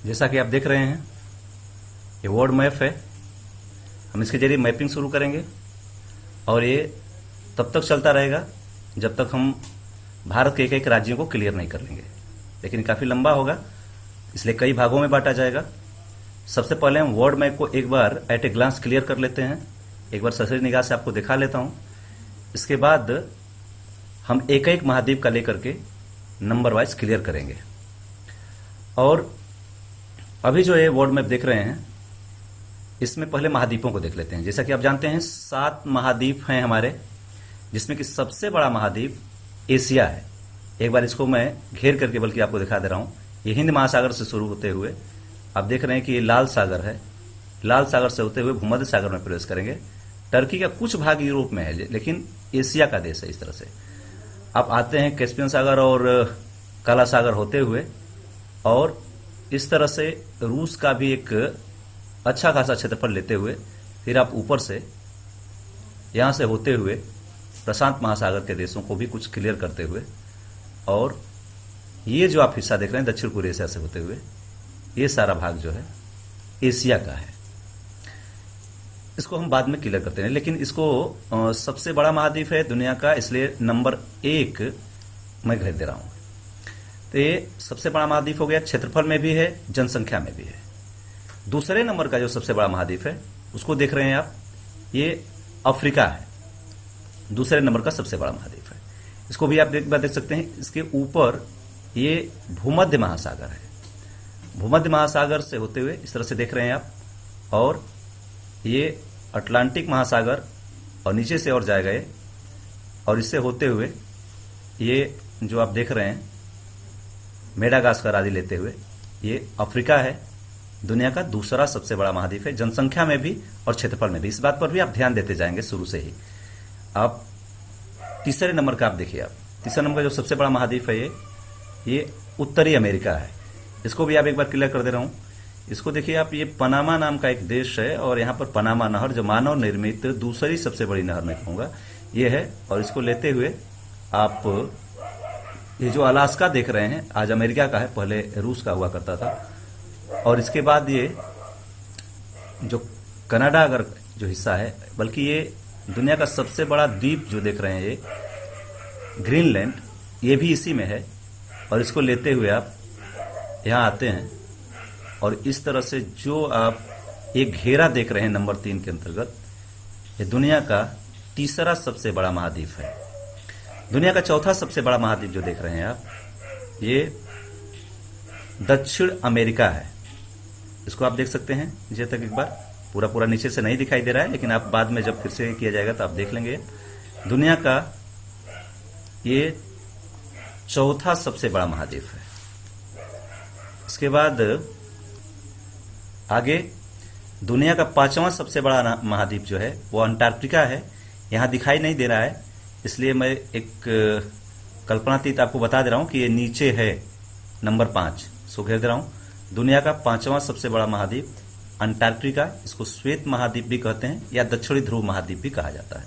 जैसा कि आप देख रहे हैं, ये वर्ल्ड मैप है। हम इसके जरिए मैपिंग शुरू करेंगे और ये तब तक चलता रहेगा जब तक हम भारत के एक एक राज्यों को क्लियर नहीं कर लेंगे। लेकिन काफ़ी लंबा होगा, इसलिए कई भागों में बांटा जाएगा। सबसे पहले हम वर्ल्ड मैप को एक बार एट ए ग्लांस क्लियर कर लेते हैं। एक बार सरसरी निगाह से आपको दिखा लेता हूं। इसके बाद हम एक एक महाद्वीप का लेकर के नंबर वाइज क्लियर करेंगे। और अभी जो ये वर्ल्ड मैप देख रहे हैं, इसमें पहले महाद्वीपों को देख लेते हैं। जैसा कि आप जानते हैं 7 महाद्वीप हैं हमारे, जिसमें कि सबसे बड़ा महाद्वीप एशिया है। एक बार इसको मैं घेर करके बल्कि आपको दिखा दे रहा हूं। ये हिंद महासागर से शुरू होते हुए आप देख रहे हैं कि ये लाल सागर है। लाल सागर से होते हुए भूमध्य सागर में प्रवेश करेंगे। टर्की का कुछ भाग यूरोप में है, लेकिन एशिया का देश है। इस तरह से आप आते हैं कैस्पियन सागर और काला सागर होते हुए, और इस तरह से रूस का भी एक अच्छा खासा क्षेत्रफल लेते हुए फिर आप ऊपर से यहां से होते हुए प्रशांत महासागर के देशों को भी कुछ क्लियर करते हुए, और ये जो आप हिस्सा देख रहे हैं दक्षिण पूर्व एशिया से होते हुए, ये सारा भाग जो है एशिया का है। इसको हम बाद में क्लियर करते हैं, लेकिन इसको सबसे बड़ा महाद्वीप है दुनिया का, इसलिए नंबर 1 मैं घेर दे रहा हूं। तो ये सबसे बड़ा महाद्वीप हो गया, क्षेत्रफल में भी है, जनसंख्या में भी है। दूसरे नंबर का जो सबसे बड़ा महाद्वीप है उसको देख रहे हैं आप, ये अफ्रीका है। दूसरे नंबर का सबसे बड़ा महाद्वीप है। इसको भी आप देख सकते हैं। इसके ऊपर ये भूमध्य महासागर है। भूमध्य महासागर से होते हुए इस तरह से देख रहे हैं आप, और ये अटलांटिक महासागर और नीचे से और जाएगा ये, और इससे होते हुए ये जो आप देख रहे हैं मेडागास्कर आदि लेते हुए, ये अफ्रीका है। दुनिया का दूसरा सबसे बड़ा महाद्वीप है, जनसंख्या में भी और क्षेत्रफल में भी। इस बात पर भी आप ध्यान देते जाएंगे शुरू से ही। आप तीसरे नंबर का आप देखिए, आप तीसरे नंबर का जो सबसे बड़ा महाद्वीप है ये उत्तरी अमेरिका है। इसको भी आप एक बार क्लियर कर दे रहा हूं। इसको देखिए आप, ये पनामा नाम का एक देश है, और यहां पर पनामा नहर जो मानव निर्मित दूसरी सबसे बड़ी नहर मैं कहूंगा ये है। और इसको लेते हुए आप ये जो अलास्का देख रहे हैं आज अमेरिका का है, पहले रूस का हुआ करता था। और इसके बाद ये जो कनाडा अगर जो हिस्सा है, बल्कि ये दुनिया का सबसे बड़ा द्वीप जो देख रहे हैं ये ग्रीनलैंड, ये भी इसी में है। और इसको लेते हुए आप यहां आते हैं, और इस तरह से जो आप एक घेरा देख रहे हैं नंबर 3 के अंतर्गत, ये दुनिया का तीसरा सबसे बड़ा महाद्वीप है। दुनिया का चौथा सबसे बड़ा महाद्वीप जो देख रहे हैं आप, ये दक्षिण अमेरिका है। इसको आप देख सकते हैं नीचे तक एक बार, पूरा नीचे से नहीं दिखाई दे रहा है, लेकिन आप बाद में जब फिर से किया जाएगा तो आप देख लेंगे। दुनिया का ये चौथा सबसे बड़ा महाद्वीप है। इसके बाद आगे दुनिया का 5वां सबसे बड़ा महाद्वीप जो है वो अंटार्कटिका है। यहां दिखाई नहीं दे रहा है, इसलिए मैं एक कल्पनातीत आपको बता दे रहा हूं कि ये नीचे है नंबर 5। सो घेर दे रहा हूं। दुनिया का 5वां सबसे बड़ा महाद्वीप अंटार्कटिका, इसको श्वेत महाद्वीप भी कहते हैं या दक्षिणी ध्रुव महाद्वीप भी कहा जाता है।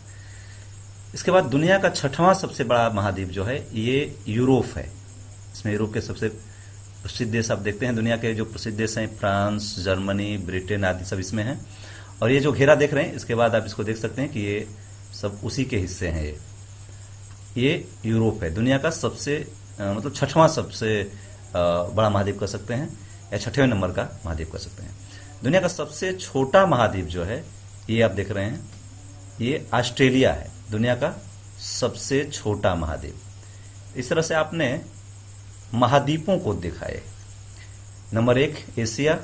इसके बाद दुनिया का 6वां सबसे बड़ा महाद्वीप जो है ये यूरोप है। इसमें यूरोप के सबसे प्रसिद्ध देश आप देखते हैं, दुनिया के जो प्रसिद्ध देश हैं फ्रांस, जर्मनी, ब्रिटेन आदि सब इसमें हैं। और ये जो घेरा देख रहे हैं, इसके बाद आप इसको देख सकते हैं कि ये सब उसी के हिस्से हैं। ये यूरोप है, दुनिया का सबसे मतलब 6वां सबसे बड़ा महाद्वीप कह सकते हैं, या 6वें नंबर का महाद्वीप कह सकते हैं। दुनिया का सबसे छोटा महाद्वीप जो है ये आप देख रहे हैं, ये ऑस्ट्रेलिया है, दुनिया का सबसे छोटा महाद्वीप। इस तरह से आपने महाद्वीपों को देखा है। नंबर 1 एशिया,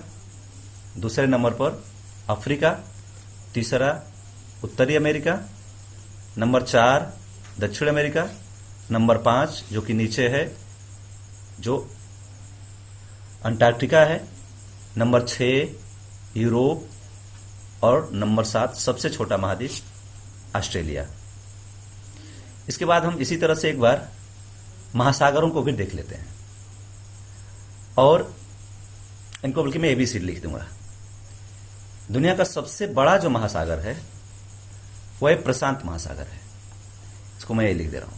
दूसरे नंबर पर अफ्रीका, तीसरा उत्तरी अमेरिका, नंबर 4 दक्षिण अमेरिका, नंबर 5 जो कि नीचे है जो अंटार्कटिका है, नंबर 6 यूरोप, और नंबर 7 सबसे छोटा महाद्वीप ऑस्ट्रेलिया। इसके बाद हम इसी तरह से एक बार महासागरों को भी देख लेते हैं, और इनको बल्कि मैं एबीसी लिख दूंगा। दुनिया का सबसे बड़ा जो महासागर है वह प्रशांत महासागर है। इसको मैं ये लिख दे रहा हूं,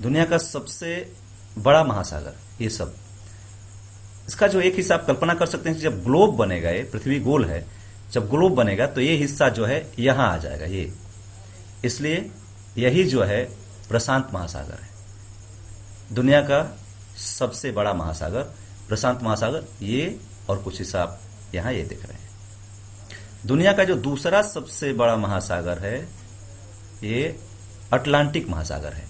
दुनिया का सबसे बड़ा महासागर ये सब। इसका जो एक हिस्सा आप कल्पना कर सकते हैं कि जब ग्लोब बनेगा, ये पृथ्वी गोल है, जब ग्लोब बनेगा तो ये हिस्सा जो है यहां आ जाएगा, ये, इसलिए यही जो है प्रशांत महासागर है। दुनिया का सबसे बड़ा महासागर प्रशांत महासागर, ये और कुछ हिस्सा आप यहां ये देख रहे हैं। दुनिया का जो दूसरा सबसे बड़ा महासागर है ये अटलांटिक महासागर है।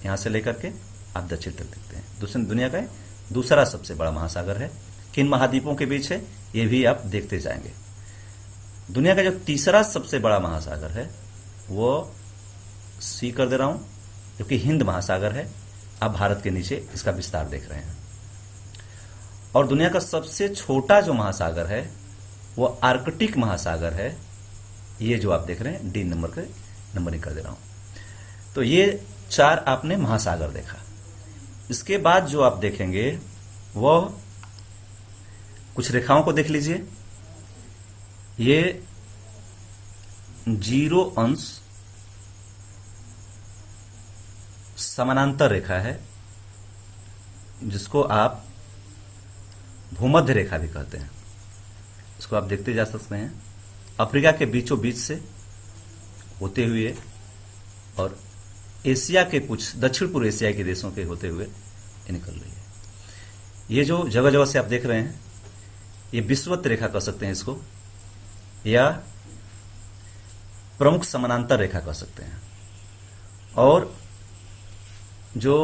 यहां से लेकर के आप दक्षिण तक देखते हैं, दूसरी दुनिया का दूसरा सबसे बड़ा महासागर है। किन महाद्वीपों के बीच है ये भी आप देखते जाएंगे। दुनिया का जो तीसरा सबसे बड़ा महासागर है वो सी कर दे रहा हूं, जो कि हिंद महासागर है। आप भारत के नीचे इसका विस्तार देख रहे हैं। और दुनिया का सबसे छोटा जो महासागर है वो आर्कटिक महासागर है। ये जो आप देख रहे हैं डी नंबर के नंबरिंग कर दे रहा हूं। तो ये 4 आपने महासागर देखा। इसके बाद जो आप देखेंगे वह कुछ रेखाओं को देख लीजिए। ये 0 अंश समानांतर रेखा है, जिसको आप भूमध्य रेखा भी कहते हैं। इसको आप देखते जा सकते हैं। अफ्रीका के बीचों बीच से होते हुए और एशिया के कुछ दक्षिण पूर्व एशिया के देशों के होते हुए ये निकल रही है। ये जो जगह जगह से आप देख रहे हैं ये विषुवत रेखा कह सकते हैं इसको, या प्रमुख समानांतर रेखा कह सकते हैं। और जो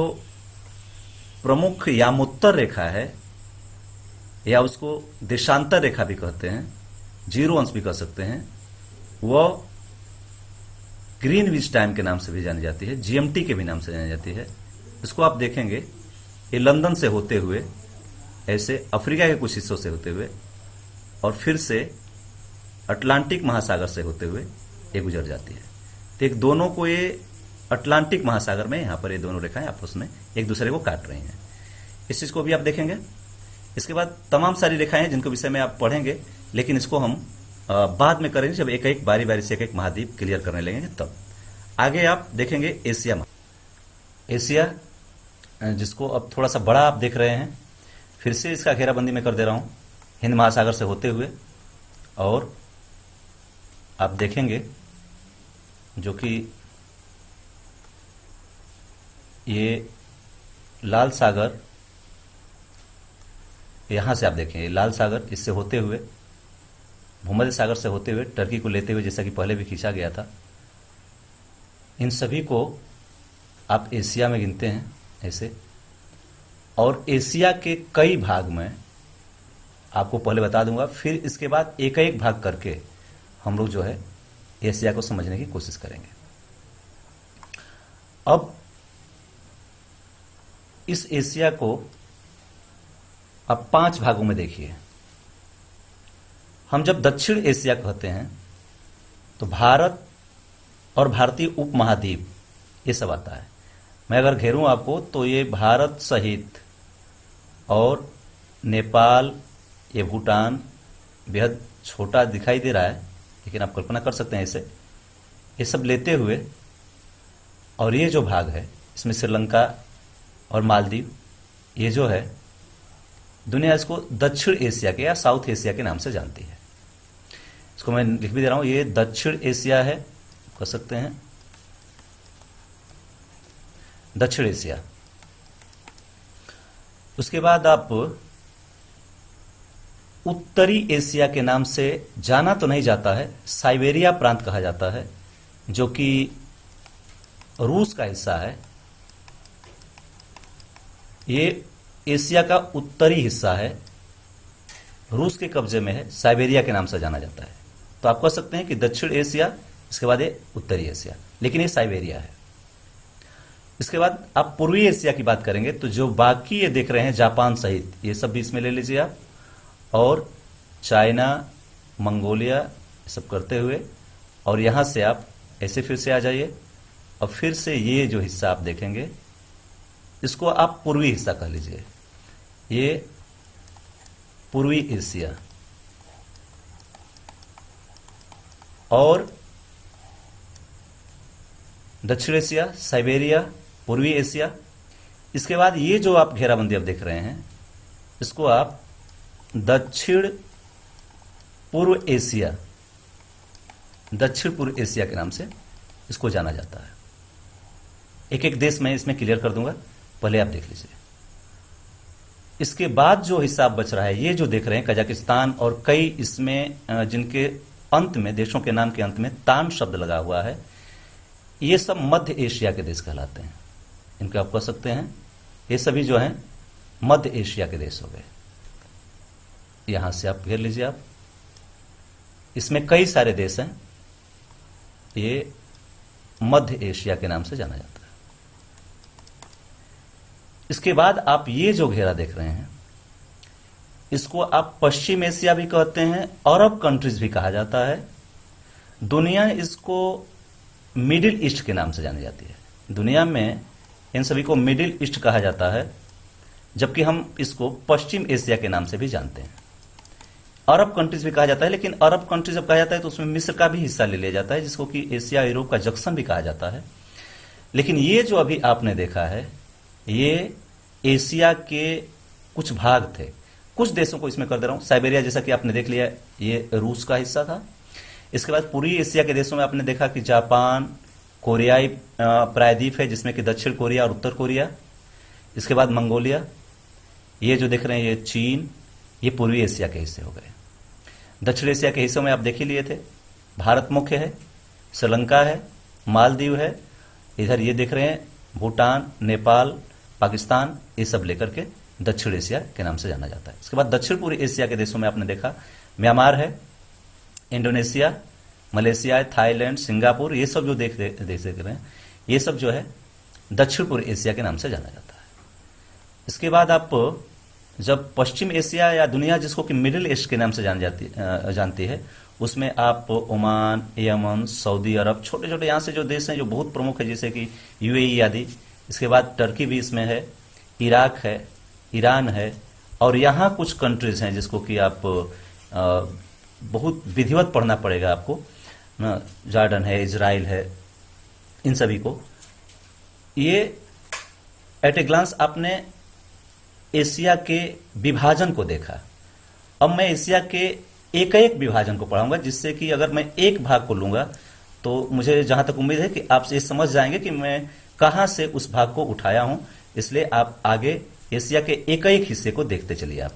प्रमुख यामोत्तर रेखा है या उसको देशांतर रेखा भी कहते हैं, 0 अंश भी कह सकते हैं, वह ग्रीनविच टाइम के नाम से भी जानी जाती है, जीएमटी के भी नाम से जानी जाती है। इसको आप देखेंगे ये लंदन से होते हुए ऐसे अफ्रीका के कुछ हिस्सों से होते हुए और फिर से अटलांटिक महासागर से होते हुए ये गुजर जाती है। तो एक दोनों को ये अटलांटिक महासागर में यहाँ पर ये दोनों रेखाएं आपस में एक दूसरे को काट रही हैं। इस चीज को भी आप देखेंगे। इसके बाद तमाम सारी रेखाएं हैं जिनको विषय में आप पढ़ेंगे, लेकिन इसको हम बाद में करेंगे जब एक एक बारी बारी से एक एक महाद्वीप क्लियर करने लगेंगे तब। आगे आप देखेंगे एशिया, जिसको अब थोड़ा सा बड़ा आप देख रहे हैं। फिर से इसका घेराबंदी मैं कर दे रहा हूं हिंद महासागर से होते हुए, और आप देखेंगे जो कि ये लाल सागर, यहां से आप देखें ये लाल सागर, इससे होते हुए भूमध्य सागर से होते हुए टर्की को लेते हुए, जैसा कि पहले भी खींचा गया था, इन सभी को आप एशिया में गिनते हैं ऐसे। और एशिया के कई भाग में आपको पहले बता दूंगा, फिर इसके बाद एक एक भाग करके हम लोग जो है एशिया को समझने की कोशिश करेंगे। अब इस एशिया को अब 5 भागों में देखिए। हम जब दक्षिण एशिया कहते हैं तो भारत और भारतीय उपमहाद्वीप ये सब आता है। मैं अगर घेरूं आपको तो ये भारत सहित और नेपाल, ये भूटान, बेहद छोटा दिखाई दे रहा है लेकिन आप कल्पना कर सकते हैं इसे, ये सब लेते हुए, और ये जो भाग है इसमें श्रीलंका और मालदीव, ये जो है दुनिया इसको दक्षिण एशिया के या साउथ एशिया के नाम से जानती है। इसको मैं लिख भी दे रहा हूं, ये दक्षिण एशिया है, कह सकते हैं दक्षिण एशिया। उसके बाद आप उत्तरी एशिया के नाम से जाना तो नहीं जाता है, साइबेरिया प्रांत कहा जाता है, जो कि रूस का हिस्सा है। ये एशिया का उत्तरी हिस्सा है, रूस के कब्जे में है, साइबेरिया के नाम से जाना जाता है। तो आप कह सकते हैं कि दक्षिण एशिया, इसके बाद ये उत्तरी एशिया, लेकिन ये साइबेरिया है। इसके बाद आप पूर्वी एशिया की बात करेंगे तो जो बाकी ये देख रहे हैं जापान सहित, ये सब भी इसमें ले लीजिए आप, और चाइना, मंगोलिया, ये सब करते हुए, और यहां से आप ऐसे फिर से आ जाइए और फिर से ये जो हिस्सा आप देखेंगे इसको आप पूर्वी हिस्सा कह लीजिए। ये पूर्वी एशिया, और दक्षिण एशिया, साइबेरिया, पूर्वी एशिया। इसके बाद ये जो आप घेराबंदी अब देख रहे हैं इसको आप दक्षिण पूर्व एशिया, दक्षिण पूर्व एशिया के नाम से इसको जाना जाता है। एक एक देश मैं इसमें क्लियर कर दूंगा, पहले आप देख लीजिए। इसके बाद जो हिस्सा बच रहा है, ये जो देख रहे हैं कजाकिस्तान और कई इसमें जिनके अंत में, देशों के नाम के अंत में तान शब्द लगा हुआ है, ये सब मध्य एशिया के देश कहलाते हैं। इनको आप कह सकते हैं ये सभी जो हैं मध्य एशिया के देश हो गए। यहां से आप घेर लीजिए। आप इसमें कई सारे देश हैं, ये मध्य एशिया के नाम से जाना जाता है। इसके बाद आप ये जो घेरा देख रहे हैं, इसको आप पश्चिम एशिया भी कहते हैं, अरब कंट्रीज भी कहा जाता है। दुनिया इसको मिडिल ईस्ट के नाम से जानी जाती है। दुनिया में इन सभी को मिडिल ईस्ट कहा जाता है, जबकि हम इसको पश्चिम एशिया के नाम से भी जानते हैं। अरब कंट्रीज भी कहा जाता है, लेकिन अरब कंट्रीज जब कहा जाता है तो उसमें मिस्र का भी हिस्सा ले लिया जाता है, जिसको कि एशिया यूरोप का जंक्शन भी कहा जाता है। लेकिन ये जो अभी आपने देखा है, ये एशिया के कुछ भाग थे। कुछ देशों को इसमें कर दे रहा हूं। साइबेरिया जैसा कि आपने देख लिया, ये रूस का हिस्सा था। इसके बाद पूरी एशिया के देशों में आपने देखा कि जापान, कोरियाई प्रायद्वीप है, जिसमें कि दक्षिण कोरिया और उत्तर कोरिया। इसके बाद मंगोलिया, ये जो देख रहे हैं ये चीन, ये पूर्वी एशिया के हिस्से हो गए। दक्षिण एशिया के हिस्सों में आप देख ही लिए थे, भारत मुख्य है, श्रीलंका है, मालदीव है, इधर ये देख रहे हैं भूटान, नेपाल, पाकिस्तान, ये सब लेकर के दक्षिण एशिया के नाम से जाना जाता है। इसके बाद दक्षिण पूर्वी एशिया के देशों में आपने देखा म्यांमार है, इंडोनेशिया, मलेशिया, थाईलैंड, सिंगापुर, ये सब जो देख रहे हैं, ये सब जो है दक्षिण पूर्व एशिया के नाम से जाना जाता है। इसके बाद आप जब पश्चिम एशिया या दुनिया जिसको कि मिडिल ईस्ट के नाम से जानती है, उसमें आप ओमान, यमन, सऊदी अरब, छोटे छोटे यहाँ से जो देश हैं जो बहुत प्रमुख है, जैसे कि यूएई आदि। इसके बाद टर्की भी इसमें है, इराक है, ईरान है, और यहाँ कुछ कंट्रीज हैं जिसको कि आप बहुत विधिवत पढ़ना पड़ेगा आपको ना, जॉर्डन है, इजराइल है, इन सभी को। ये एट ए ग्लांस आपने एशिया के विभाजन को देखा। अब मैं एशिया के एक एक विभाजन को पढ़ाऊंगा, जिससे कि अगर मैं एक भाग को लूंगा तो मुझे जहां तक उम्मीद है कि आप ये समझ जाएंगे कि मैं कहां से उस भाग को उठाया हूं। इसलिए आप आगे एशिया के एक एक हिस्से को देखते चलिए आप।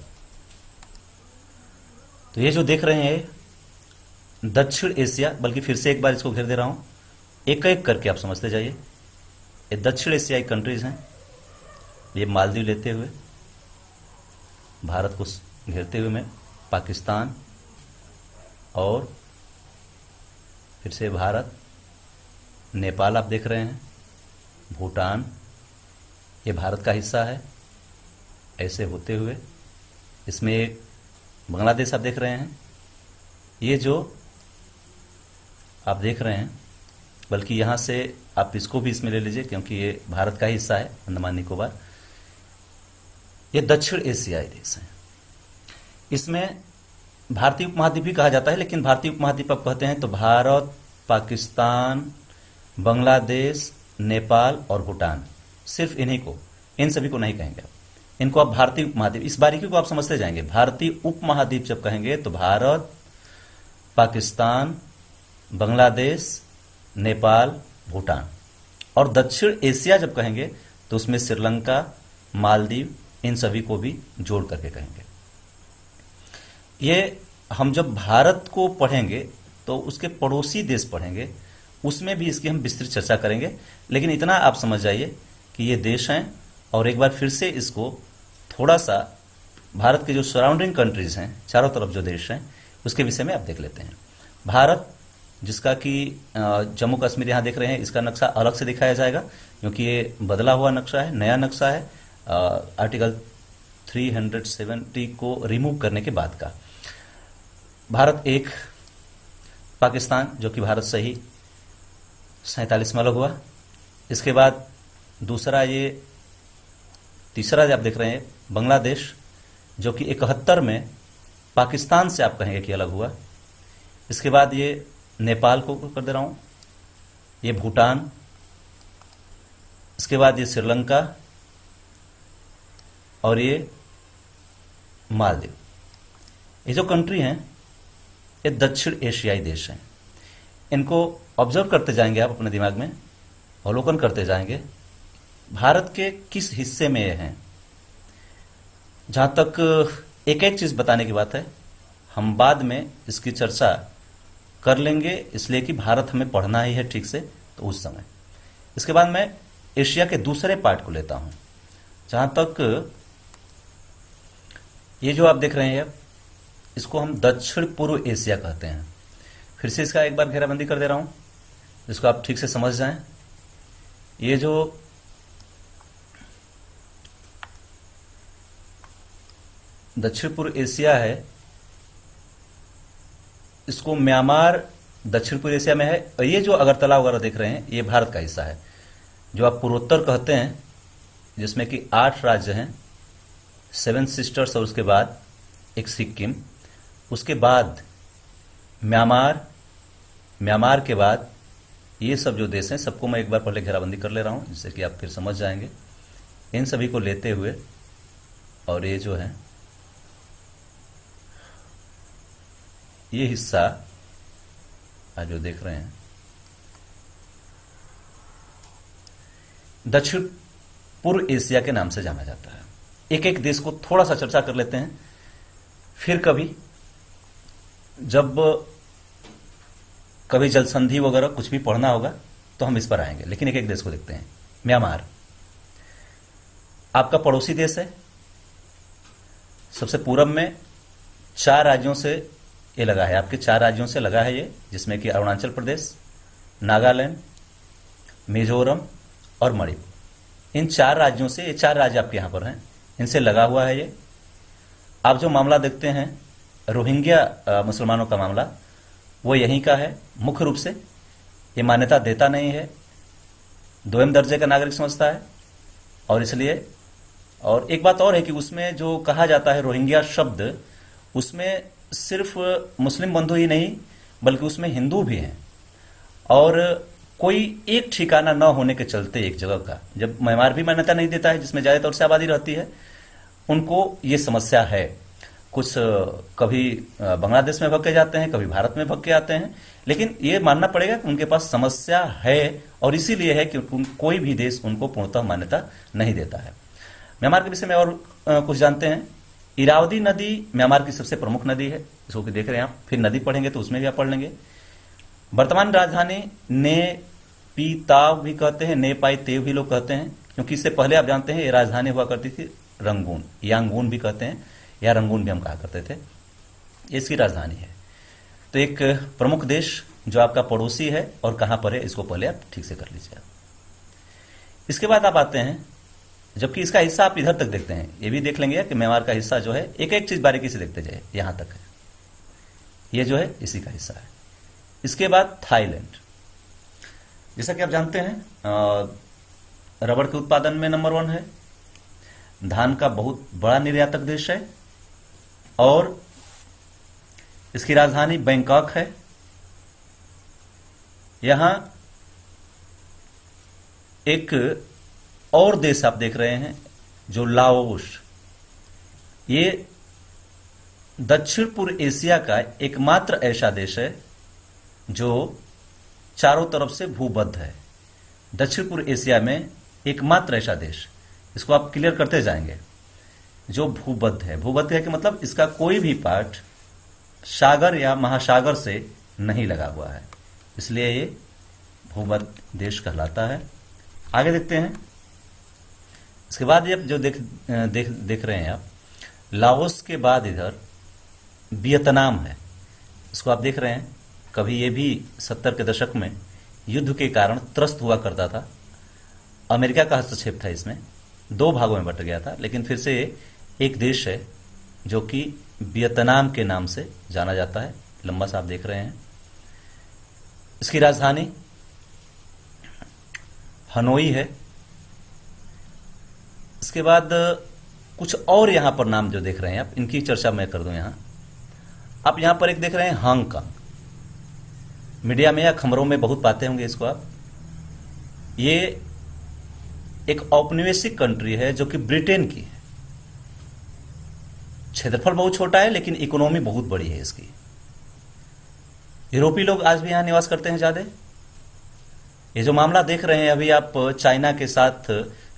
तो ये जो देख रहे हैं दक्षिण एशिया, बल्कि फिर से एक बार इसको घेर दे रहा हूं, एक एक करके आप समझते जाइए। ये दक्षिण एशियाई कंट्रीज हैं, ये मालदीव लेते हुए, भारत को घेरते हुए में पाकिस्तान, और फिर से भारत, नेपाल आप देख रहे हैं, भूटान, ये भारत का हिस्सा है, ऐसे होते हुए इसमें एक बांग्लादेश आप देख रहे हैं। ये जो आप देख रहे हैं, बल्कि यहां से आप इसको भी इसमें ले लीजिए, क्योंकि ये भारत का हिस्सा है, अंडमान निकोबार। ये दक्षिण एशियाई देश हैं। इसमें भारतीय उपमहाद्वीप भी कहा जाता है, लेकिन भारतीय उपमहाद्वीप आप कहते हैं तो भारत, पाकिस्तान, बांग्लादेश, नेपाल और भूटान, सिर्फ इन्हीं को, इन सभी को नहीं कहेंगे आप। इनको आप भारतीय उपमहाद्वीप, इस बारीकी को आप समझते जाएंगे। भारतीय उपमहाद्वीप जब कहेंगे तो भारत, पाकिस्तान, बांग्लादेश, नेपाल, भूटान, और दक्षिण एशिया जब कहेंगे तो उसमें श्रीलंका, मालदीव, इन सभी को भी जोड़ करके कहेंगे। ये हम जब भारत को पढ़ेंगे तो उसके पड़ोसी देश पढ़ेंगे, उसमें भी इसकी हम विस्तृत चर्चा करेंगे। लेकिन इतना आप समझ जाइए कि ये देश हैं, और एक बार फिर से इसको थोड़ा सा भारत के जो सराउंडिंग कंट्रीज हैं, चारों तरफ जो देश हैं, उसके विषय में आप देख लेते हैं। भारत, जिसका कि जम्मू कश्मीर यहाँ देख रहे हैं, इसका नक्शा अलग से दिखाया जाएगा, क्योंकि ये बदला हुआ नक्शा है, नया नक्शा है, आर्टिकल 370 को रिमूव करने के बाद का। भारत एक, पाकिस्तान जो कि भारत से ही 47 में अलग हुआ। इसके बाद दूसरा, ये तीसरा जो आप देख रहे हैं बांग्लादेश, जो कि 71 में पाकिस्तान से आप कहेंगे कि अलग हुआ। इसके बाद ये नेपाल को कर दे रहा हूं, ये भूटान, इसके बाद ये श्रीलंका, और ये मालदीव। ये जो कंट्री हैं ये दक्षिण एशियाई देश हैं। इनको ऑब्जर्व करते जाएंगे आप अपने दिमाग में, अवलोकन करते जाएंगे भारत के किस हिस्से में ये हैं। जहां तक एक एक चीज बताने की बात है, हम बाद में इसकी चर्चा कर लेंगे, इसलिए कि भारत हमें पढ़ना ही है ठीक से, तो उस समय। इसके बाद मैं एशिया के दूसरे पार्ट को लेता हूं, जहां तक ये जो आप देख रहे हैं इसको हम दक्षिण पूर्व एशिया कहते हैं। फिर से इसका एक बार घेराबंदी कर दे रहा हूं, जिसको आप ठीक से समझ जाएं। ये जो दक्षिण पूर्व एशिया है, इसको म्यांमार दक्षिण पूर्व एशिया में है, और ये जो अगरतला वगैरह देख रहे हैं ये भारत का हिस्सा है। जो आप पूर्वोत्तर कहते हैं, जिसमें कि 8 राज्य हैं, 7 सिस्टर्स, और उसके बाद एक सिक्किम, उसके बाद म्यांमार के बाद ये सब जो देश हैं, सबको मैं एक बार पहले घेराबंदी कर ले रहा हूं, जिससे कि आप फिर समझ जाएंगे। इन सभी को लेते हुए, और ये जो है ये हिस्सा आज जो देख रहे हैं दक्षिण पूर्व एशिया के नाम से जाना जाता है। एक एक देश को थोड़ा सा चर्चा कर लेते हैं, फिर कभी जल संधि वगैरह कुछ भी पढ़ना होगा तो हम इस पर आएंगे, लेकिन एक एक देश को देखते हैं। म्यांमार आपका पड़ोसी देश है, सबसे पूरब में 4 राज्यों से ये लगा है, आपके 4 राज्यों से लगा है ये, जिसमें कि अरुणाचल प्रदेश, नागालैंड, मिजोरम और मणिपुर। इन 4 राज्यों से, ये 4 राज्य आपके यहां पर हैं, इनसे लगा हुआ है ये। आप जो मामला देखते हैं रोहिंग्या मुसलमानों का मामला, वो यहीं का है। मुख्य रूप से ये मान्यता देता नहीं है, 2म दर्जे का नागरिक समझता है, और इसलिए, और एक बात और है कि उसमें जो कहा जाता है रोहिंग्या शब्द, उसमें सिर्फ मुस्लिम बंधु ही नहीं बल्कि उसमें हिंदू भी हैं, और कोई एक ठिकाना न होने के चलते एक जगह का, जब म्यांमार भी मान्यता नहीं देता है, जिसमें ज्यादातर से आबादी रहती है, उनको ये समस्या है। कुछ कभी बांग्लादेश में भग के जाते हैं, कभी भारत में भग के आते हैं, लेकिन ये मानना पड़ेगा कि उनके पास समस्या है, और इसीलिए है कि कोई भी देश उनको पूर्णतः मान्यता नहीं देता है। म्यांमार के विषय में और कुछ जानते हैं। इरावदी नदी म्यांमार की सबसे प्रमुख नदी है, इसको कि देख रहे हैं आप, फिर नदी पढ़ेंगे तो उसमें भी आप पढ़ लेंगे। वर्तमान राजधानी ने पी ताव भी कहते हैं, ने पाई तेव भी लोग कहते हैं, क्योंकि इससे पहले आप जानते हैं ये राजधानी हुआ करती थी रंगून, यांगून भी कहते हैं, या रंगून भी हम कहा करते थे, इसकी राजधानी है। तो एक प्रमुख देश जो आपका पड़ोसी है और कहां पर है, इसको पहले आप ठीक से कर लीजिए। इसके बाद आप आते हैं, जबकि इसका हिस्सा आप इधर तक देखते हैं, ये भी देख लेंगे कि म्यांमार का हिस्सा जो है, एक एक चीज बारीकी से देखते जाए, यहां तक है, ये जो है इसी का हिस्सा है। इसके बाद थाईलैंड, जैसा कि आप जानते हैं रबड़ के उत्पादन में नंबर 1 है, धान का बहुत बड़ा निर्यातक देश है, और इसकी राजधानी बैंकॉक है। यहां एक और देश आप देख रहे हैं जो लाओस, ये दक्षिण पूर्व एशिया का एकमात्र ऐसा देश है जो चारों तरफ से भूबद्ध है। दक्षिण पूर्व एशिया में एकमात्र ऐसा देश, इसको आप क्लियर करते जाएंगे, जो भूबद्ध है। भूबद्ध है कि मतलब इसका कोई भी पार्ट सागर या महासागर से नहीं लगा हुआ है, इसलिए ये भूबद्ध देश कहलाता है। आगे देखते हैं। इसके बाद ये जो देख रहे हैं आप, लाओस के बाद इधर वियतनाम है, इसको आप देख रहे हैं। कभी ये भी 70 के दशक में युद्ध के कारण त्रस्त हुआ करता था, अमेरिका का हस्तक्षेप था, इसमें 2 भागों में बंट गया था, लेकिन फिर से एक देश है जो कि वियतनाम के नाम से जाना जाता है। लंबा सा आप देख रहे हैं। इसकी राजधानी हनोई है। इसके बाद कुछ और यहां पर नाम जो देख रहे हैं आप, इनकी चर्चा मैं कर दूं। यहां आप यहां पर एक देख रहे हैं हांगकांग, मीडिया में या खबरों में बहुत पाते होंगे इसको आप। ये एक औपनिवेशिक कंट्री है जो कि ब्रिटेन की है। क्षेत्रफल बहुत छोटा है लेकिन इकोनॉमी बहुत बड़ी है इसकी। यूरोपीय लोग आज भी यहां निवास करते हैं ज्यादा। ये जो मामला देख रहे हैं अभी आप चाइना के साथ,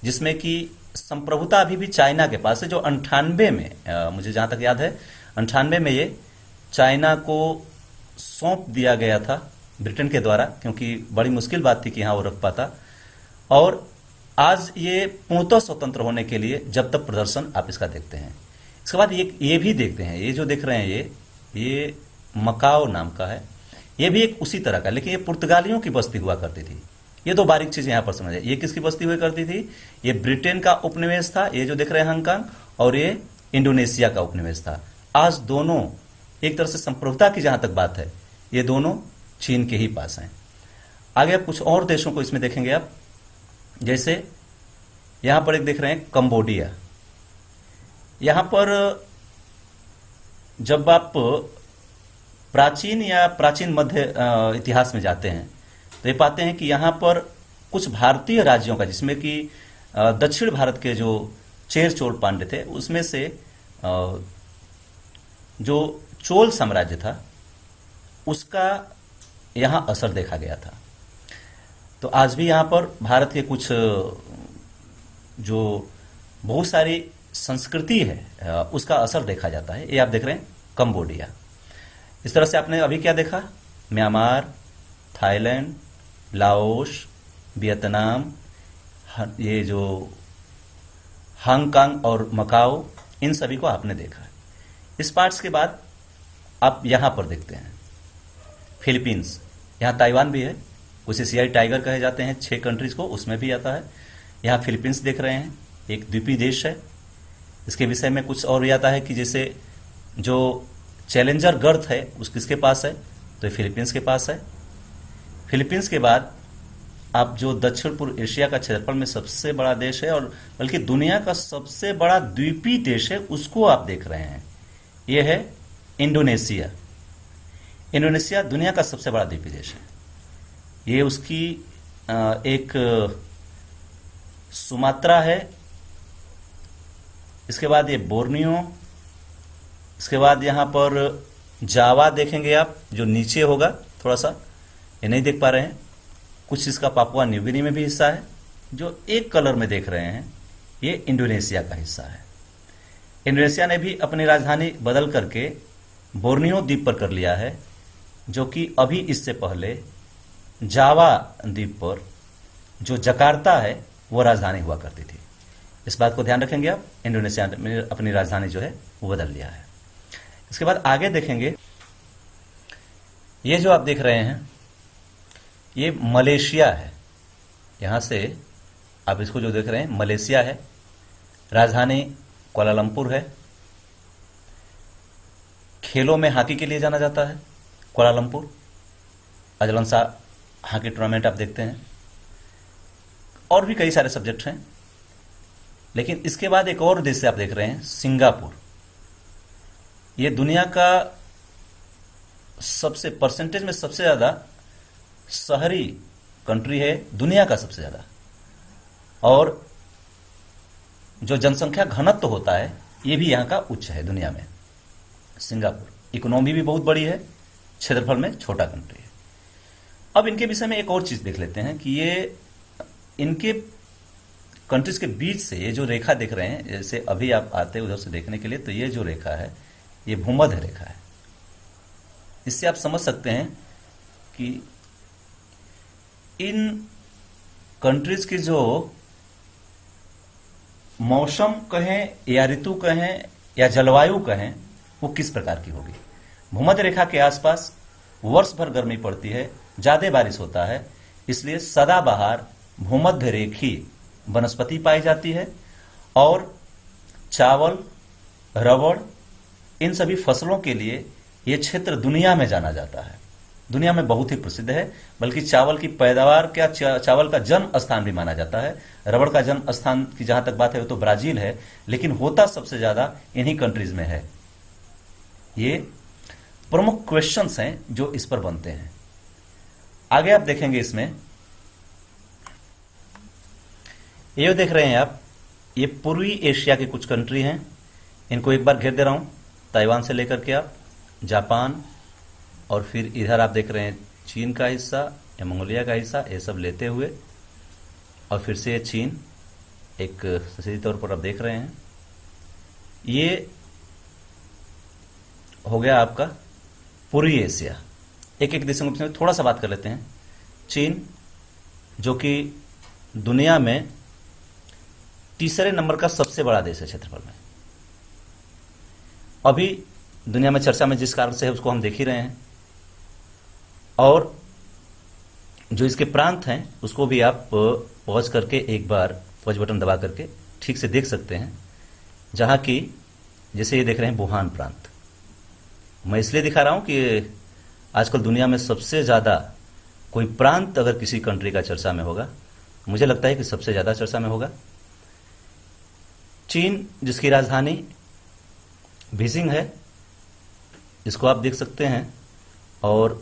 जिसमें कि संप्रभुता अभी भी चाइना के पास है, जो 98 में मुझे जहां तक याद है 98 में ये चाइना को सौंप दिया गया था ब्रिटेन के द्वारा, क्योंकि बड़ी मुश्किल बात थी कि यहां वो रख पाता। और आज ये पूर्णतः स्वतंत्र होने के लिए जब तक प्रदर्शन आप इसका देखते हैं। इसके बाद ये भी देखते हैं, ये जो देख रहे हैं ये मकाओ नाम का है। ये भी एक उसी तरह का, लेकिन ये पुर्तगालियों की बस्ती हुआ करती थी। ये दो बारीक चीज यहां पर समझ है। ये किसकी बस्ती हुआ करती थी? ये ब्रिटेन का उपनिवेश था, ये जो देख रहे हैं हांगकांग, और ये इंडोनेशिया का उपनिवेश था। आज दोनों एक तरह से संप्रभुता की जहां तक बात है, ये दोनों चीन के ही पास हैं। आगे आप कुछ और देशों को इसमें देखेंगे आप, जैसे यहां पर एक देख रहे हैं कंबोडिया। यहां पर जब आप प्राचीन या प्राचीन मध्य इतिहास में जाते हैं तो ये पाते हैं कि यहां पर कुछ भारतीय राज्यों का, जिसमें कि दक्षिण भारत के जो चेर चोल पांड्य थे, उसमें से जो चोल साम्राज्य था उसका यहां असर देखा गया था। तो आज भी यहां पर भारत के कुछ जो बहुत सारी संस्कृति है उसका असर देखा जाता है। ये आप देख रहे हैं कंबोडिया। इस तरह से आपने अभी क्या देखा? म्यांमार, थाईलैंड, लाओस, वियतनाम, ये जो हांगकांग और मकाओ, इन सभी को आपने देखा। इस पार्ट्स के बाद आप यहां पर देखते हैं फिलीपींस। यहां ताइवान भी है, उसे एशियाई टाइगर कहे जाते हैं 6 कंट्रीज को, उसमें भी आता है। यहां फिलीपींस देख रहे हैं, एक द्वीपीय देश है। इसके विषय में कुछ और भी आता है कि जैसे जो चैलेंजर गर्थ है उस किसके पास है? तो ये फिलीपींस के पास है। फिलीपींस के बाद आप जो दक्षिण पूर्व एशिया का क्षेत्रफल में सबसे बड़ा देश है, और बल्कि दुनिया का सबसे बड़ा द्वीपीय देश है, उसको आप देख रहे हैं। यह है इंडोनेशिया। इंडोनेशिया दुनिया का सबसे बड़ा द्वीपीय देश है। ये उसकी एक सुमात्रा है। इसके बाद ये बोर्नियो। इसके बाद यहां पर जावा देखेंगे आप, जो नीचे होगा थोड़ा सा, ये नहीं देख पा रहे हैं। कुछ इसका पापुआ न्यू गिनी में भी हिस्सा है। जो एक कलर में देख रहे हैं ये इंडोनेशिया का हिस्सा है। इंडोनेशिया ने भी अपनी राजधानी बदल करके बोर्नियो द्वीप पर कर लिया है, जो कि अभी इससे पहले जावा द्वीप पर जो जकार्ता है वो राजधानी हुआ करती थी। इस बात को ध्यान रखेंगे आप। इंडोनेशिया ने अपनी राजधानी जो है वो बदल लिया है। इसके बाद आगे देखेंगे, ये जो आप देख रहे हैं ये मलेशिया है। यहां से आप इसको जो देख रहे हैं मलेशिया है। राजधानी कुआलालंपुर है। खेलों में हॉकी के लिए जाना जाता है Kuala Lumpur. Azlan Shah hockey tournament आप देखते हैं। और भी कई सारे सब्जेक्ट हैं। लेकिन इसके बाद एक और देश से आप देख रहे हैं सिंगापुर। ये दुनिया का सबसे परसेंटेज में सबसे ज्यादा शहरी कंट्री है, दुनिया का सबसे ज्यादा। और जो जनसंख्या घनत्व होता है ये भी यहां का उच्च है दुनिया में। सिंगापुर इकोनॉमी भी बहुत बड़ी है, क्षेत्रफल में छोटा कंट्री है। अब इनके विषय में एक और चीज देख लेते हैं कि ये इनके कंट्रीज के बीच से ये जो रेखा देख रहे हैं, जैसे अभी आप आते हैं उधर से देखने के लिए, तो ये जो रेखा है ये भूमध्य रेखा है। इससे आप समझ सकते हैं कि इन कंट्रीज की जो मौसम कहें या ऋतु कहें या जलवायु कहें वो किस प्रकार की होगी। भूमध्य रेखा के आसपास वर्ष भर गर्मी पड़ती है, ज्यादा बारिश होता है, इसलिए सदाबहार भूमध्य रेखी वनस्पति पाई जाती है। और चावल, रबड़, इन सभी फसलों के लिए यह क्षेत्र दुनिया में जाना जाता है, दुनिया में बहुत ही प्रसिद्ध है। बल्कि चावल की पैदावार का, चावल का जन्म स्थान भी माना जाता है। रबड़ का जन्म स्थान की जहां तक बात है वो तो ब्राजील है, लेकिन होता सबसे ज्यादा इन्हीं कंट्रीज में है। ये प्रमुख क्वेश्चंस हैं जो इस पर बनते हैं। आगे आप देखेंगे इसमें, ये देख रहे हैं आप, ये पूर्वी एशिया के कुछ कंट्री हैं। इनको एक बार घेर दे रहा हूं, ताइवान से लेकर के आप जापान, और फिर इधर आप देख रहे हैं चीन का हिस्सा या मंगोलिया का हिस्सा, ये सब लेते हुए, और फिर से चीन एक सीधे तौर पर आप देख रहे हैं। ये हो गया आपका पूर्वी एशिया। एक एक देशों के विषय में थोड़ा सा बात कर लेते हैं। चीन, जो कि दुनिया में तीसरे नंबर का सबसे बड़ा देश है क्षेत्रफल में, अभी दुनिया में चर्चा में जिस कारण से है उसको हम देख ही रहे हैं। और जो इसके प्रांत हैं उसको भी आप पॉज करके एक बार पॉज बटन दबा करके ठीक से देख सकते हैं, जहां की जैसे ये देख रहे हैं वुहान प्रांत। मैं इसलिए दिखा रहा हूं कि आजकल दुनिया में सबसे ज्यादा कोई प्रांत अगर किसी कंट्री का चर्चा में होगा, मुझे लगता है कि सबसे ज्यादा चर्चा में होगा चीन, जिसकी राजधानी बीजिंग है, इसको आप देख सकते हैं। और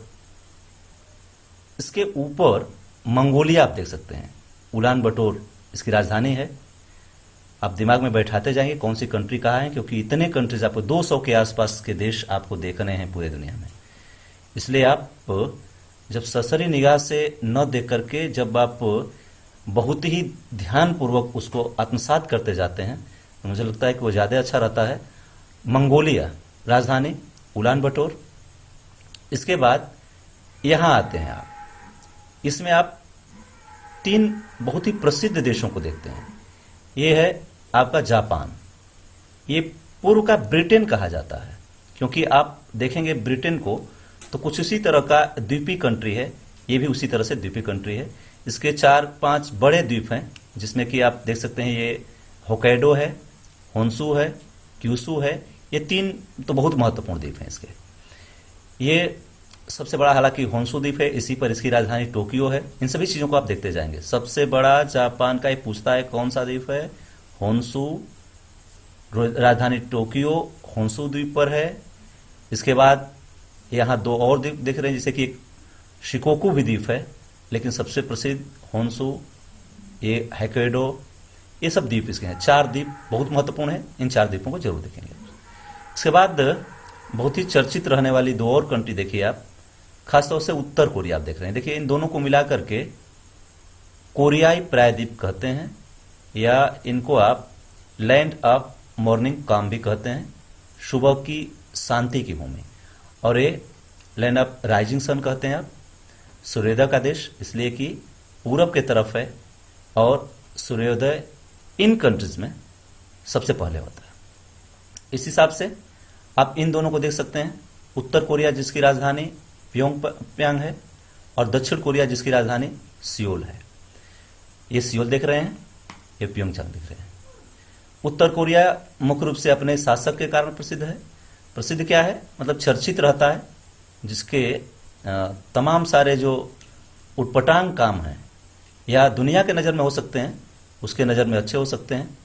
इसके ऊपर मंगोलिया आप देख सकते हैं, उलान बटोर इसकी राजधानी है। आप दिमाग में बैठाते जाएंगे कौन सी कंट्री कहाँ है, क्योंकि इतने कंट्रीज आपको 200 के आसपास के देश आपको देखने हैं पूरे दुनिया में। इसलिए आप जब सरसरी निगाह से न देख करके जब आप बहुत ही ध्यानपूर्वक उसको आत्मसात करते जाते हैं तो मुझे लगता है कि वो ज़्यादा अच्छा रहता है। मंगोलिया राजधानी उलान बटोर। इसके बाद यहाँ आते हैं आप, इसमें आप 3 बहुत ही प्रसिद्ध देशों को देखते हैं। ये है आपका जापान, ये पूर्व का ब्रिटेन कहा जाता है, क्योंकि आप देखेंगे ब्रिटेन को तो कुछ उसी तरह का द्वीपीय कंट्री है, ये भी उसी तरह से द्वीपीय कंट्री है। इसके 4-5 बड़े द्वीप हैं, जिसमें कि आप देख सकते हैं ये होक्काइडो है, होन्शु है, क्यूशु है। ये 3 तो बहुत महत्वपूर्ण द्वीप हैं इसके। ये सबसे बड़ा हालांकि होन्शु द्वीप है, इसी पर इसकी राजधानी टोक्यो है। इन सभी चीजों को आप देखते जाएंगे। सबसे बड़ा जापान का ये पूछता है कौन सा द्वीप है, होन्शु, राजधानी टोक्यो होन्शु द्वीप पर है। इसके बाद यहाँ 2 और द्वीप दिख रहे हैं, जैसे कि एक शिकोकू भी द्वीप है, लेकिन सबसे प्रसिद्ध होन्शु, ये होक्काइडो, ये सब द्वीप इसके हैं। 4 द्वीप बहुत महत्वपूर्ण है, इन 4 द्वीपों को जरूर देखेंगे। इसके बाद बहुत ही चर्चित रहने वाली 2 और कंट्री देखिए आप, खासतौर से उत्तर कोरिया आप देख रहे हैं। देखिए इन दोनों को मिला करके कोरियाई प्रायद्वीप कहते हैं, या इनको आप लैंड ऑफ मॉर्निंग काम भी कहते हैं, सुबह की शांति की भूमि। और ये लैंड ऑफ राइजिंग सन कहते हैं आप, सूर्योदय का देश, इसलिए कि पूरब के तरफ है और सूर्योदय इन कंट्रीज में सबसे पहले होता है। इस हिसाब से आप इन दोनों को देख सकते हैं। उत्तर कोरिया जिसकी राजधानी प्योंगयांग है, और दक्षिण कोरिया जिसकी राजधानी सियोल है। ये सियोल देख रहे हैं, ये प्योंगयांग देख रहे हैं। उत्तर कोरिया मुख्य रूप से अपने शासक के कारण प्रसिद्ध है। प्रसिद्ध क्या है, मतलब चर्चित रहता है, जिसके तमाम सारे जो उटपटांग काम हैं या दुनिया के नज़र में हो सकते हैं, उसके नज़र में अच्छे हो सकते हैं।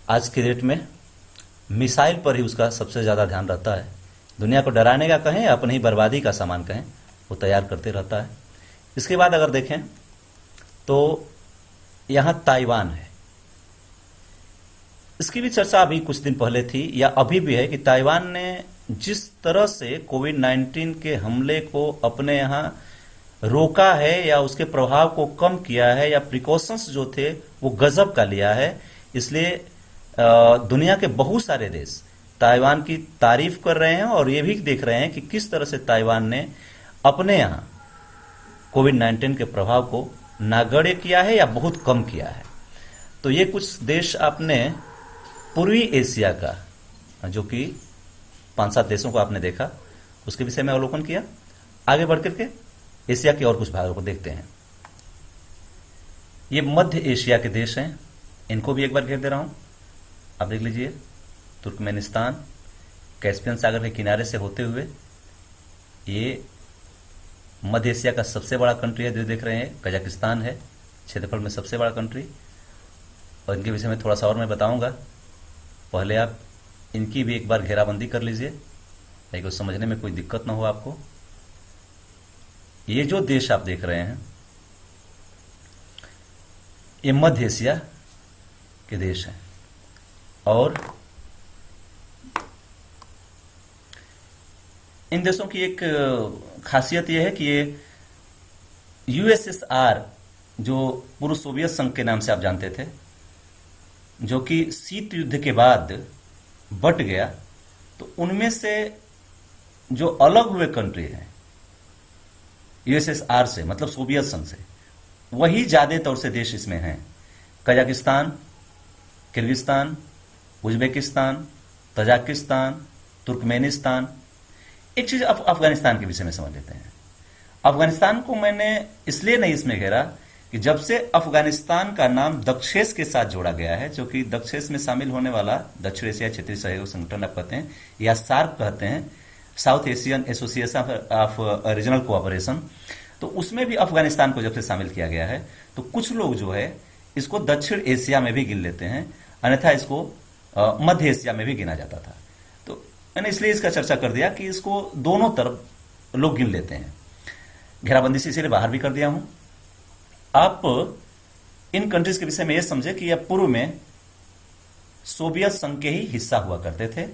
आज के डेट में मिसाइल पर ही उसका सबसे ज़्यादा ध्यान रहता है। दुनिया को डराने का कहें, अपनी ही बर्बादी का सामान कहें, वो तैयार करते रहता है। इसके बाद अगर देखें तो यहाँ ताइवान है। इसकी भी चर्चा अभी कुछ दिन पहले थी या अभी भी है कि ताइवान ने जिस तरह से कोविड-19 के हमले को अपने यहाँ रोका है या उसके प्रभाव को कम किया है, या प्रिकॉशंस जो थे वो गजब का लिया है। इसलिए दुनिया के बहुत सारे देश ताइवान की तारीफ कर रहे हैं और ये भी देख रहे हैं कि किस तरह से ताइवान ने अपने यहाँ कोविड-19 के प्रभाव को नगण्य किया है या बहुत कम किया है। तो ये कुछ देश आपने पूर्वी एशिया का, जो कि 5-7 देशों को आपने देखा, उसके विषय में अवलोकन किया। आगे बढ़ करके एशिया के और कुछ भागों को देखते हैं। ये मध्य एशिया के देश हैं, इनको भी एक बार घेर दे रहा हूं। आप देख लीजिए, तुर्कमेनिस्तान कैस्पियन सागर के किनारे से होते हुए ये मध्य एशिया का सबसे बड़ा कंट्री है। जो देख रहे हैं कजाकिस्तान है, क्षेत्रफल में सबसे बड़ा कंट्री। और इनके विषय में थोड़ा सा और मैं बताऊंगा, पहले आप इनकी भी एक बार घेराबंदी कर लीजिए ताकि समझने में कोई दिक्कत ना हो आपको। ये जो देश आप देख रहे हैं ये मध्य एशिया के देश हैं, और इन देशों की एक खासियत यह है कि ये यूएसएसआर, जो पूर्व सोवियत संघ के नाम से आप जानते थे, जो कि शीत युद्ध के बाद बट गया, तो उनमें से जो अलग हुए कंट्री हैं यूएसएसआर से, मतलब सोवियत संघ से, वही ज्यादा तौर से देश इसमें हैं। Kazakhstan, Kyrgyzstan, Uzbekistan, Tajikistan, Turkmenistan. एक चीज अफगानिस्तान के विषय में समझ लेते हैं। अफगानिस्तान को मैंने इसलिए नहीं इसमें घेरा कि जब से अफगानिस्तान का नाम दक्षेस के साथ जोड़ा गया है, जो कि दक्षेस में शामिल होने वाला दक्षिण एशिया क्षेत्रीय सहयोग संगठन आप कहते हैं, या सार्क कहते हैं, south Asian association of regional cooperation, तो उसमें भी अफगानिस्तान को जब से शामिल किया गया है, तो कुछ लोग जो है इसको दक्षिण एशिया में भी गिन लेते हैं, अन्यथा इसको मध्य एशिया में भी गिना जाता था। तो मैंने इसलिए इसका चर्चा कर दिया कि इसको दोनों तरफ लोग गिन लेते हैं। घेराबंदी से इसीलिए बाहर भी कर दिया हूं। आप इन कंट्रीज के विषय में यह समझे कि यह पूर्व में सोवियत संघ के ही हिस्सा हुआ करते थे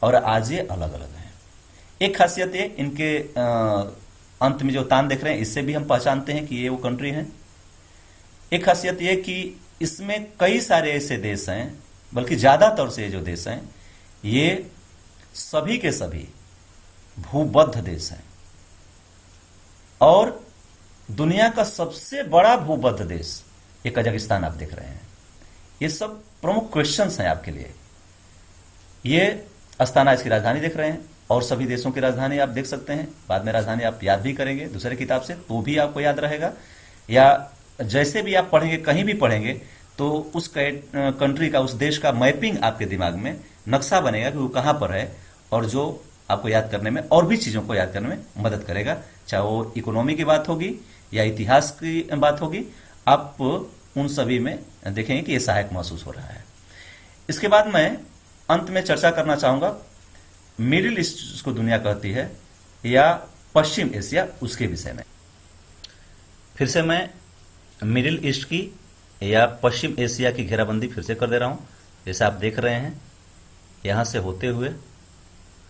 और आज ये अलग अलग हैं। एक खासियत ये, इनके अंत में जो तान देख रहे हैं, इससे भी हम पहचानते हैं कि ये वो कंट्री हैं। एक खासियत ये कि इसमें कई सारे ऐसे देश हैं, बल्कि ज्यादातर से ये जो देश हैं, ये सभी के सभी भूबद्ध देश हैं। और दुनिया का सबसे बड़ा भूबद्ध देश ये कजाकिस्तान आप देख रहे हैं। ये सब प्रमुख क्वेश्चंस हैं आपके लिए। ये अस्ताना इसकी राजधानी देख रहे हैं, और सभी देशों की राजधानी आप देख सकते हैं। बाद में राजधानी आप याद भी करेंगे दूसरे किताब से, तो भी आपको याद रहेगा, या जैसे भी आप पढ़ेंगे, कहीं भी पढ़ेंगे, तो उस कंट्री का, उस देश का मैपिंग आपके दिमाग में नक्शा बनेगा कि वो कहां पर है, और जो आपको याद करने में और भी चीजों को याद करने में मदद करेगा। चाहे वो इकोनॉमी की बात होगी या इतिहास की बात होगी, आप उन सभी में देखेंगे कि ये सहायक महसूस हो रहा है। इसके बाद मैं अंत में चर्चा करना चाहूंगा मिडिल ईस्ट जिसको दुनिया कहती है, या पश्चिम एशिया, उसके विषय में। फिर से मैं मिडिल ईस्ट की या पश्चिम एशिया की घेराबंदी फिर से कर दे रहा हूं। जैसे आप देख रहे हैं, यहां से होते हुए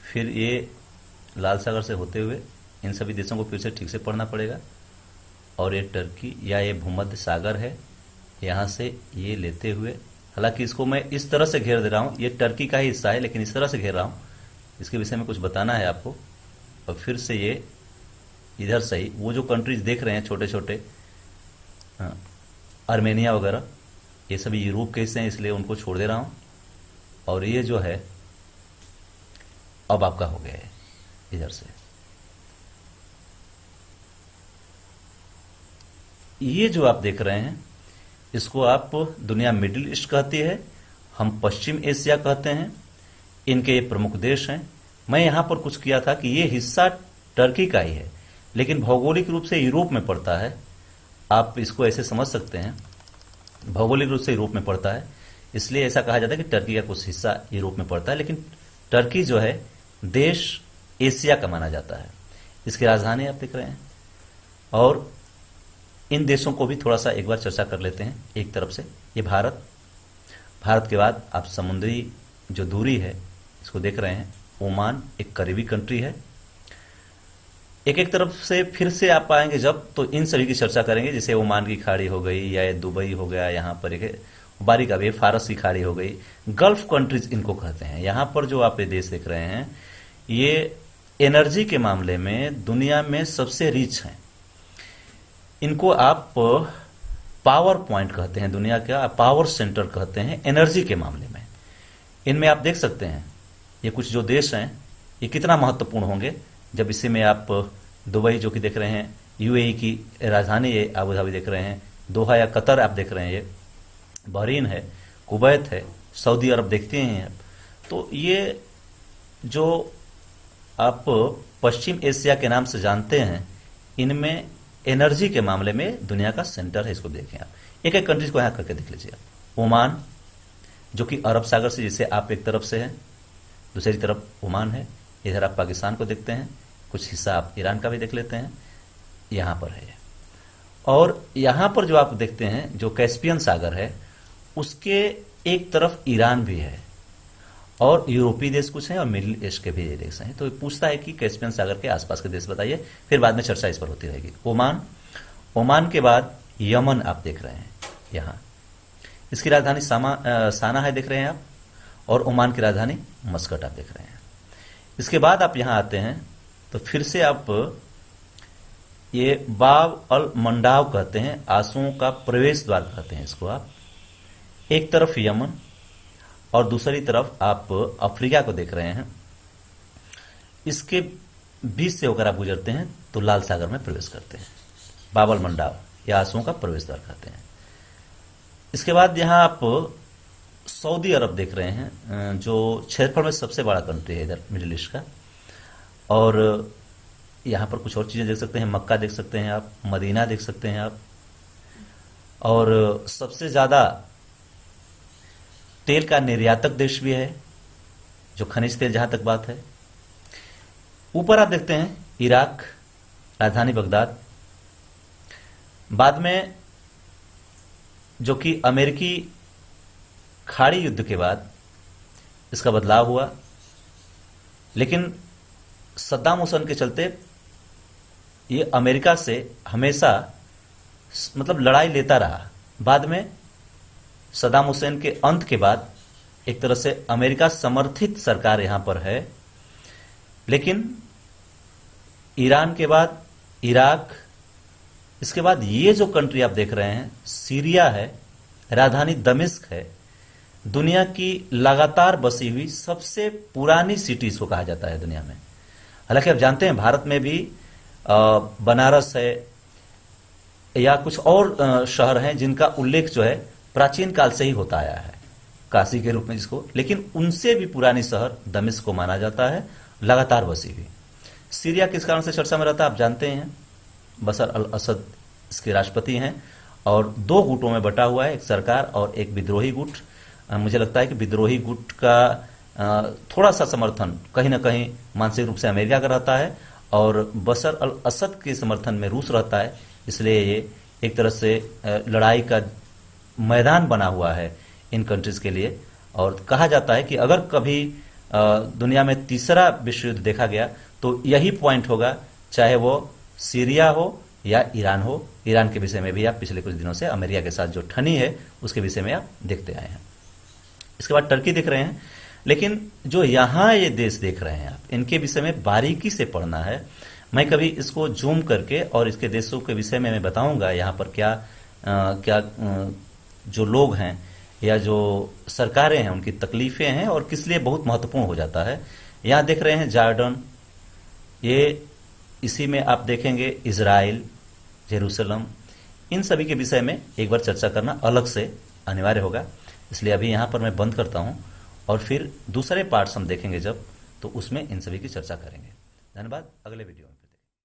फिर ये लाल सागर से होते हुए इन सभी देशों को फिर से ठीक से पढ़ना पड़ेगा। और ये टर्की या ये भूमध्य सागर है, यहां से ये लेते हुए, हालांकि इसको मैं इस तरह से घेर दे रहा हूं, ये टर्की का ही हिस्सा है, लेकिन इस तरह से घेर रहा हूं, इसके विषय में कुछ बताना है आपको। और फिर से ये इधर से ही वो जो कंट्रीज देख रहे हैं छोटे छोटे, आर्मेनिया वगैरह, ये सभी यूरोप के हिस्से हैं, इसलिए उनको छोड़ दे रहा हूं। और ये जो है अब आपका हो गया है इधर से। ये जो आप देख रहे हैं, इसको आप दुनिया मिडिल ईस्ट कहती है, हम पश्चिम एशिया कहते हैं। इनके ये प्रमुख देश हैं। मैं यहां पर कुछ किया था कि ये हिस्सा टर्की का ही है, लेकिन भौगोलिक रूप से यूरोप में पड़ता है। आप इसको ऐसे समझ सकते हैं, भौगोलिक रूप से यूरोप में पड़ता है, इसलिए ऐसा कहा जाता है कि टर्की का कुछ हिस्सा यूरोप में पड़ता है, लेकिन टर्की जो है देश एशिया का माना जाता है। इसकी राजधानी आप देख रहे हैं। और इन देशों को भी थोड़ा सा एक बार चर्चा कर लेते हैं। एक तरफ से ये भारत के बाद आप समुद्री जो दूरी है इसको देख रहे हैं। ओमान एक करीबी कंट्री है। एक तरफ से फिर से आप पाएंगे जब, तो इन सभी की चर्चा करेंगे, जैसे ओमान की खाड़ी हो गई, या दुबई हो गया, यहाँ पर एक बारी का भी फारस की खाड़ी हो गई, गल्फ कंट्रीज इनको कहते हैं। यहाँ पर जो आप ये देश देख रहे हैं, ये एनर्जी के मामले में दुनिया में सबसे रिच हैं। इनको आप पावर पॉइंट कहते हैं, दुनिया का पावर सेंटर कहते हैं एनर्जी के मामले में। इनमें आप देख सकते हैं ये कुछ जो देश हैं, ये कितना महत्वपूर्ण होंगे जब इसी में आप दुबई जो कि देख रहे हैं, यूएई की राजधानी है अबू धाबी देख रहे हैं, दोहा या कतर आप देख रहे हैं, ये बहरीन है, कुवैत है, सऊदी अरब देखते हैं। तो ये जो आप पश्चिम एशिया के नाम से जानते हैं, इनमें एनर्जी के मामले में दुनिया का सेंटर है। इसको देखें आप, एक कंट्रीज को यहां करके देख लीजिए आप। ओमान जो कि अरब सागर से, जिसे आप एक तरफ से हैं, दूसरी तरफ ओमान है। इधर आप पाकिस्तान को देखते हैं, कुछ हिस्सा आप ईरान का भी देख लेते हैं, यहां पर है। और यहां पर जो आप देखते हैं, जो कैस्पियन सागर है, उसके एक तरफ ईरान भी है। और यूरोपीय देश कुछ हैं और मिडिल ईस्ट के भी देश हैं। तो पूछता है कि कैस्पियन सागर के आसपास के देश बताइए, फिर बाद में चर्चा इस पर होती रहेगी। ओमान, ओमान के बाद यमन आप देख रहे हैं यहाँ, इसकी राजधानी साना है देख रहे हैं आप, और ओमान की राजधानी मस्कट आप देख रहे हैं। इसके बाद आप यहाँ आते हैं तो फिर से आप ये बाब अल मंडाव कहते हैं, आंसुओं का प्रवेश द्वार कहते हैं इसको आप। एक तरफ यमन और दूसरी तरफ आप अफ्रीका को देख रहे हैं। इसके बीच से होकर आप गुजरते हैं तो लाल सागर में प्रवेश करते हैं। बाब अल मंडाव या आंसुओं का प्रवेश द्वार कहते हैं। इसके बाद यहाँ आप सऊदी अरब देख रहे हैं, जो क्षेत्रफल में सबसे बड़ा कंट्री है इधर मिडिल ईस्ट का। और यहाँ पर कुछ और चीज़ें देख सकते हैं, मक्का देख सकते हैं आप, मदीना देख सकते हैं आप। और सबसे ज़्यादा तेल का निर्यातक देश भी है, जो खनिज तेल जहाँ तक बात है। ऊपर आप देखते हैं इराक, राजधानी बगदाद। बाद में जो कि अमेरिकी खाड़ी युद्ध के बाद इसका बदलाव हुआ, लेकिन सद्दाम हुसैन के चलते ये अमेरिका से हमेशा मतलब लड़ाई लेता रहा। बाद में सद्दाम हुसैन के अंत के बाद एक तरह से अमेरिका समर्थित सरकार यहां पर है। लेकिन ईरान के बाद इराक, इसके बाद ये जो कंट्री आप देख रहे हैं सीरिया है, राजधानी दमिश्क है। दुनिया की लगातार बसी हुई सबसे पुरानी सिटी इसको कहा जाता है दुनिया में। हालांकि आप जानते हैं भारत में भी बनारस है या कुछ और शहर हैं जिनका उल्लेख जो है प्राचीन काल से ही होता आया है, काशी के रूप में जिसको, लेकिन उनसे भी पुरानी शहर दमिश्क को माना जाता है, लगातार बसी हुई। सीरिया किस कारण से चर्चा में रहता है आप जानते हैं, बशर अल असद इसके राष्ट्रपति हैं और दो गुटों में बटा हुआ है, एक सरकार और एक विद्रोही गुट। मुझे लगता है कि विद्रोही गुट का थोड़ा सा समर्थन कहीं ना कहीं मानसिक रूप से अमेरिका का रहता है और बशर अल असद के समर्थन में रूस रहता है। इसलिए ये एक तरह से लड़ाई का मैदान बना हुआ है इन कंट्रीज के लिए। और कहा जाता है कि अगर कभी दुनिया में तीसरा विश्व युद्ध देखा गया तो यही पॉइंट होगा, चाहे वो सीरिया हो या ईरान हो। ईरान के विषय में भी आप पिछले कुछ दिनों से अमेरिका के साथ जो ठनी है उसके विषय में आप देखते आए हैं। इसके बाद टर्की देख रहे हैं, लेकिन जो यहाँ ये देश देख रहे हैं आप, इनके विषय में बारीकी से पढ़ना है। मैं कभी इसको जूम करके और इसके देशों के विषय में मैं बताऊंगा यहाँ पर क्या जो लोग हैं या जो सरकारें हैं उनकी तकलीफें हैं और किस लिए बहुत महत्वपूर्ण हो जाता है। यहाँ देख रहे हैं जॉर्डन, ये इसी में आप देखेंगे इजराइल, जेरूसलम, इन सभी के विषय में एक बार चर्चा करना अलग से अनिवार्य होगा। इसलिए अभी यहाँ पर मैं बंद करता हूँ और फिर दूसरे पार्ट्स हम देखेंगे जब, तो उसमें इन सभी की चर्चा करेंगे। धन्यवाद, अगले वीडियो में।